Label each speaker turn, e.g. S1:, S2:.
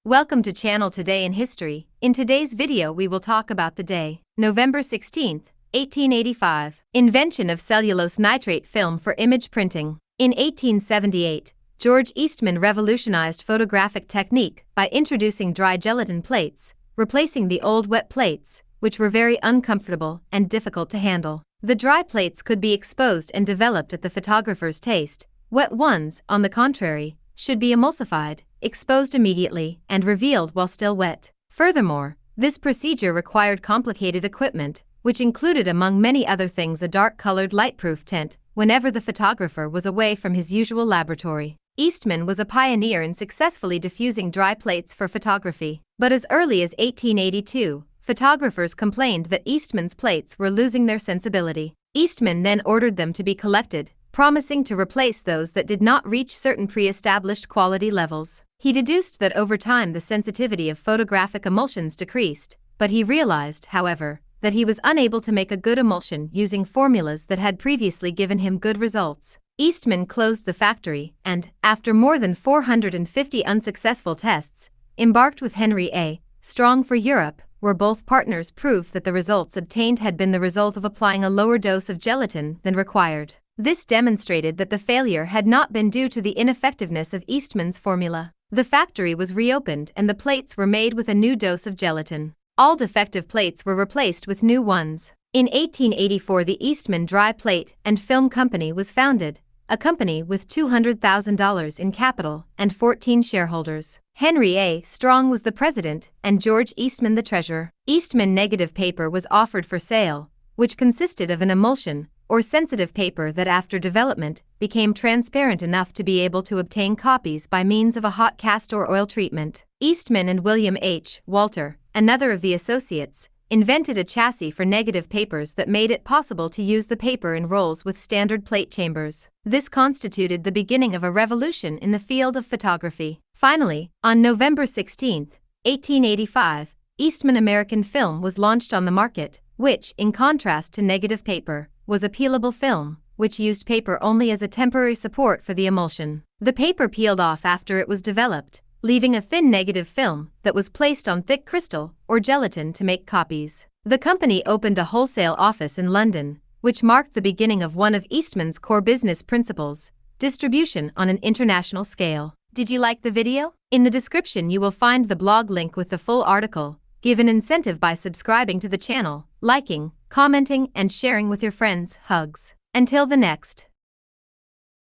S1: Welcome to Channel Today in History. In today's video we will talk about the day, November 16, 1885, invention of cellulose nitrate film for image printing. In 1878, George Eastman revolutionized photographic technique by introducing dry gelatin plates, replacing the old wet plates, which were very uncomfortable and difficult to handle. The dry plates could be exposed and developed at the photographer's taste. Wet ones, on the contrary, should be emulsified, exposed immediately, and revealed while still wet. Furthermore, this procedure required complicated equipment, which included among many other things a dark-colored light-proof tint whenever the photographer was away from his usual laboratory. Eastman was a pioneer in successfully diffusing dry plates for photography. But as early as 1882, photographers complained that Eastman's plates were losing their sensibility. Eastman then ordered them to be collected, promising to replace those that did not reach certain pre-established quality levels. He deduced that over time the sensitivity of photographic emulsions decreased, but he realized, however, that he was unable to make a good emulsion using formulas that had previously given him good results. Eastman closed the factory and, after more than 450 unsuccessful tests, embarked with Henry A. Strong for Europe, where both partners proved that the results obtained had been the result of applying a lower dose of gelatin than required. This demonstrated that the failure had not been due to the ineffectiveness of Eastman's formula. The factory was reopened and the plates were made with a new dose of gelatin. All defective plates were replaced with new ones. In 1884, the Eastman Dry Plate and Film Company was founded, a company with $200,000 in capital and 14 shareholders. Henry A. Strong was the president and George Eastman the treasurer. Eastman negative paper was offered for sale, which consisted of an emulsion, or sensitive paper that after development became transparent enough to be able to obtain copies by means of a hot castor oil treatment. Eastman and William H. Walter, another of the associates, invented a chassis for negative papers that made it possible to use the paper in rolls with standard plate chambers. This constituted the beginning of a revolution in the field of photography. Finally, on November 16, 1885, Eastman American Film was launched on the market, which, in contrast to negative paper, was a peelable film, which used paper only as a temporary support for the emulsion. The paper peeled off after it was developed, leaving a thin negative film that was placed on thick crystal or gelatin to make copies. The company opened a wholesale office in London, which marked the beginning of one of Eastman's core business principles, distribution on an international scale. Did you like the video? In the description you will find the blog link with the full article. Give an incentive by subscribing to the channel, liking, commenting, and sharing with your friends. Hugs. Until the next.